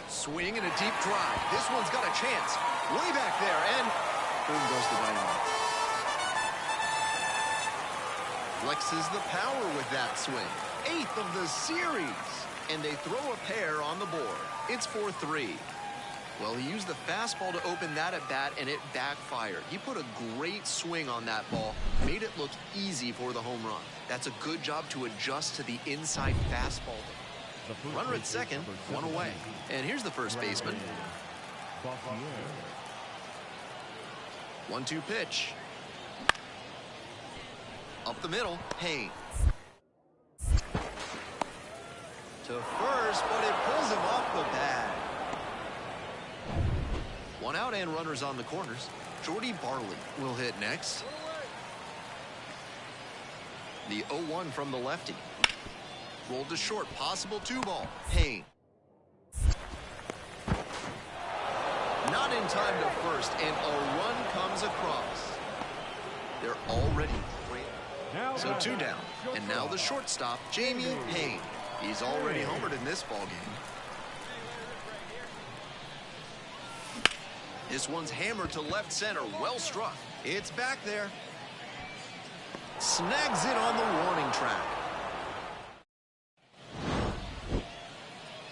Swing and a deep drive. This one's got a chance. Way back there, and boom goes the dynamite. Flexes the power with that swing. 8th of the series. And they throw a pair on the board. It's 4-3. Well, he used the fastball to open that at bat, and it backfired. He put a great swing on that ball, made it look easy for the home run. That's a good job to adjust to the inside fastball. Runner at second, 1 away. And here's the first baseman. 1-2 pitch. Up the middle, Payne. To first, but it pulls him off the bag. 1 out and runners on the corners. Jordy Barley will hit next. The 0-1 from the lefty. Rolled to short, possible 2-ball. Payne. Not in time to first, and a run comes across. They're already great. So 2 down. And now the shortstop, Jamie Payne. He's already homered in this ballgame. This one's hammered to left center. Well struck. It's back there. Snags it on the warning track.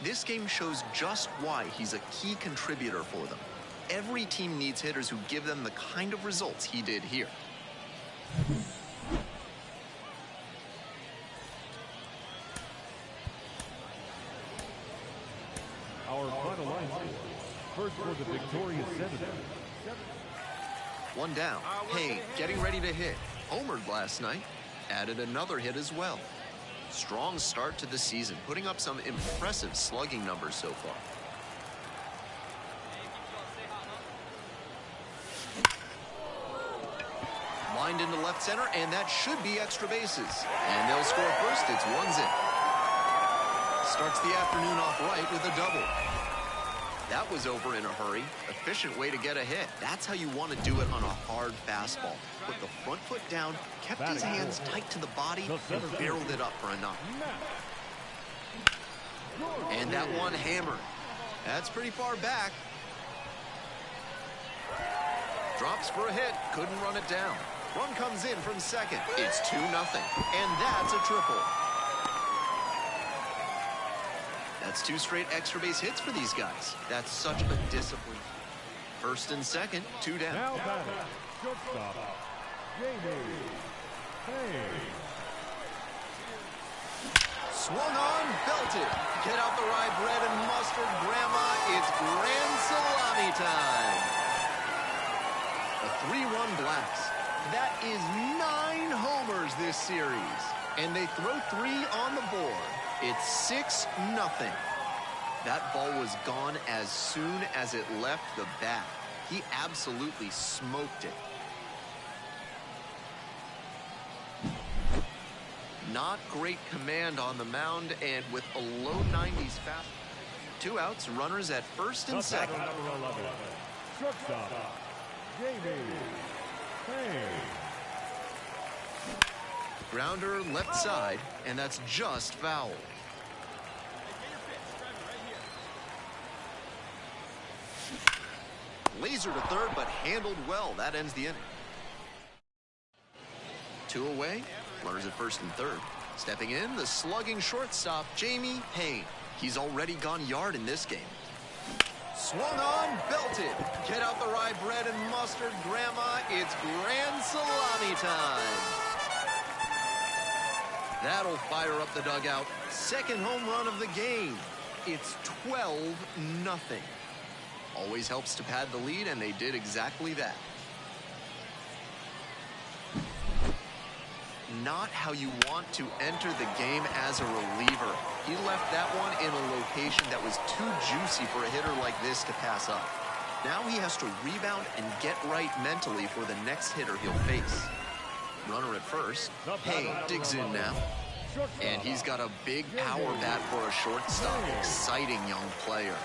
This game shows just why he's a key contributor for them. Every team needs hitters who give them the kind of results he did here. Our final line score. First for the victorious Senators. 1 down. Payne getting ready to hit. Homered last night. Added another hit as well. Strong start to the season, putting up some impressive slugging numbers so far. Lined into left center, and that should be extra bases. And they'll score first. It's 1-0. Starts the afternoon off right with a double. That was over in a hurry. Efficient way to get a hit. That's how you want to do it on a hard fastball. Put the front foot down, kept his hands tight to the body, and barreled it up for a knock. And that one hammered. That's pretty far back. Drops for a hit. Couldn't run it down. Run comes in from second. It's 2-0. And that's a triple. That's 2 straight extra base hits for these guys. That's such a discipline. First and second, 2 down. Now batting, shortstop, Jamie Payne. Swung on, belted. Get out the rye bread and mustard, Grandma. It's grand salami time. A 3-run blast. That is 9 homers this series. And they throw 3 on the board. It's 6-0. That ball was gone as soon as it left the bat. He absolutely smoked it. Not great command on the mound, and with a low 90s fast. 2 outs, runners at first and second. Number 11, shortstop, Jamie Payne. Grounder left side, and that's just foul. Laser to third, but handled well. That ends the inning. 2 away, runners at first and third. Stepping in, the slugging shortstop, Jamie Payne. He's already gone yard in this game. Swung on, belted. Get out the rye bread and mustard, Grandma. It's grand salami time. That'll fire up the dugout. Second home run of the game. It's 12-0. Always helps to pad the lead, and they did exactly that. Not how you want to enter the game as a reliever. He left that one in a location that was too juicy for a hitter like this to pass up. Now he has to rebound and get right mentally for the next hitter he'll face. Runner at first. Payne digs in now. And he's got a big power bat for a shortstop. Exciting young player.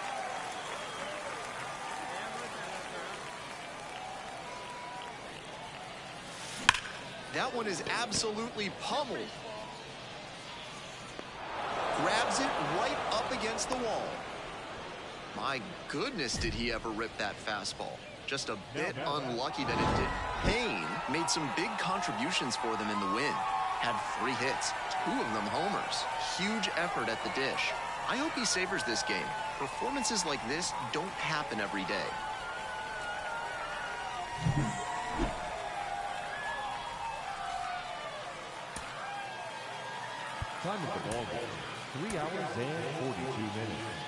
That one is absolutely pummeled. Grabs it right up against the wall. My goodness, did he ever rip that fastball. Just a bit unlucky that it did. Payne made some big contributions for them in the win. Had 3 hits, 2 of them homers. Huge effort at the dish. I hope he savors this game. Performances like this don't happen every day. Time of the ball game, 3 hours and 42 minutes.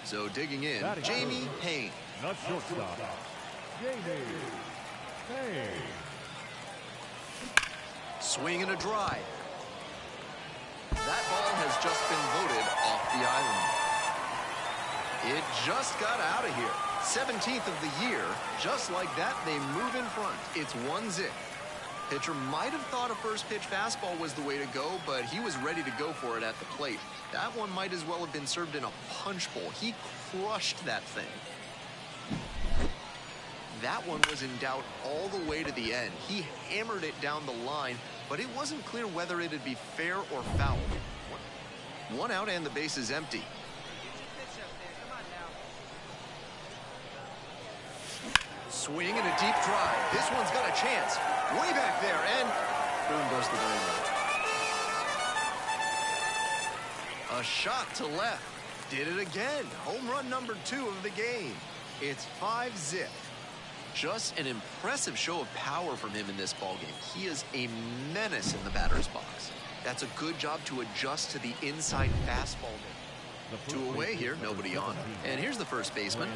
So digging in, Jamie Payne. Not shortstop, Jamie Payne. Swing and a drive. That ball has just been voted off the island. It just got out of here. 17th of the year. Just like that, they move in front. It's 1-0. Pitcher might have thought a first pitch fastball was the way to go, but he was ready to go for it at the plate. That one might as well have been served in a punch bowl. He crushed that thing. That one was in doubt all the way to the end. He hammered it down the line, but it wasn't clear whether it'd be fair or foul. One out and the base is empty. Swing and a deep drive. This one's got a chance. Way back there, and boom goes the ball. A shot to left. Did it again. Home run number 2 of the game. It's 5-0. Just an impressive show of power from him in this ballgame. He is a menace in the batter's box. That's a good job to adjust to the inside fastball. 2 away here, nobody on. And here's the first baseman.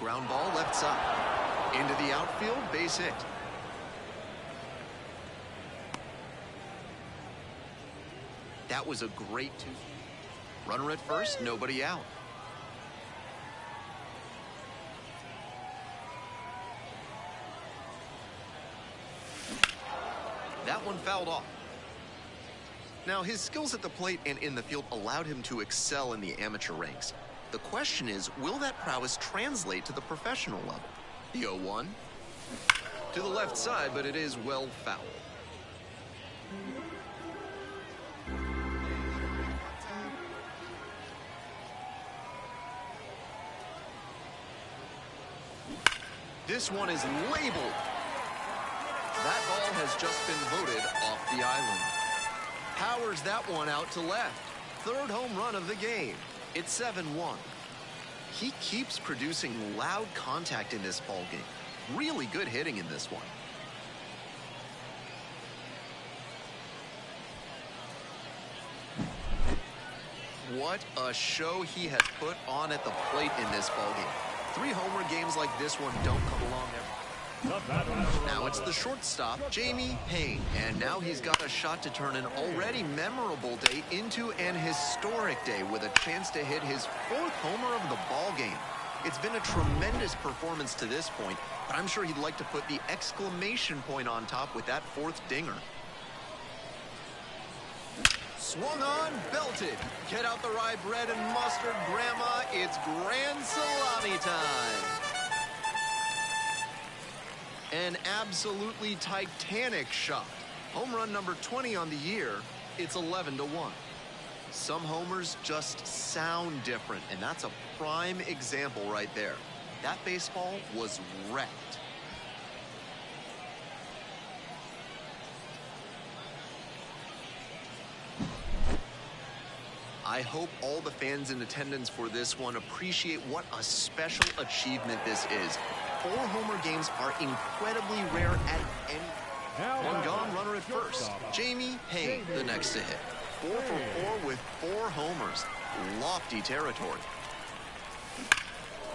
Ground ball left side. Into the outfield, base hit. That was a great two. Runner at first, nobody out. That one fouled off. Now, his skills at the plate and in the field allowed him to excel in the amateur ranks. The question is, will that prowess translate to the professional level? The 0-1 to the left side, but it is well fouled. This one is labeled. That ball has just been voted off the island. Powers that one out to left. 3rd home run of the game. It's 7-1. He keeps producing loud contact in this ballgame. Really good hitting in this one. What a show he has put on at the plate in this ballgame. 3 homer games like this one don't come along every. Now it's the shortstop, Jamie Payne, and now he's got a shot to turn an already memorable day into an historic day with a chance to hit his 4th homer of the ball game. It's been a tremendous performance to this point, but I'm sure he'd like to put the exclamation point on top with that 4th dinger. Swung on, belted. Get out the rye bread and mustard, Grandma. It's grand salami time. An absolutely titanic shot. Home run number 20 on the year. It's 11-1. Some homers just sound different, and that's a prime example right there. That baseball was wrecked. I hope all the fans in attendance for this one appreciate what a special achievement this is. 4 homer games are incredibly rare at any. One gone, runner at first. Jamie Payne, the next to hit. 4 for 4 with 4 homers. Lofty territory.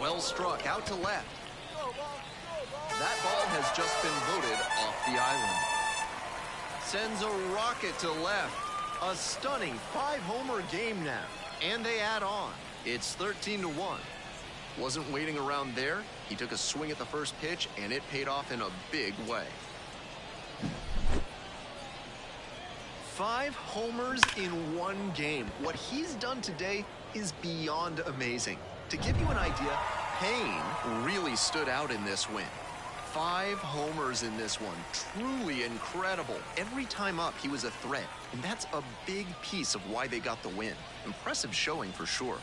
Well struck, out to left. That ball has just been voted off the island. Sends a rocket to left. A stunning 5-homer game now. And they add on. It's 13-1. Wasn't waiting around there. He took a swing at the first pitch, and it paid off in a big way. 5 homers in 1 game. What he's done today is beyond amazing. To give you an idea, Payne really stood out in this win. 5 homers in this one. Truly incredible. Every time up, he was a threat. And that's a big piece of why they got the win. Impressive showing for sure.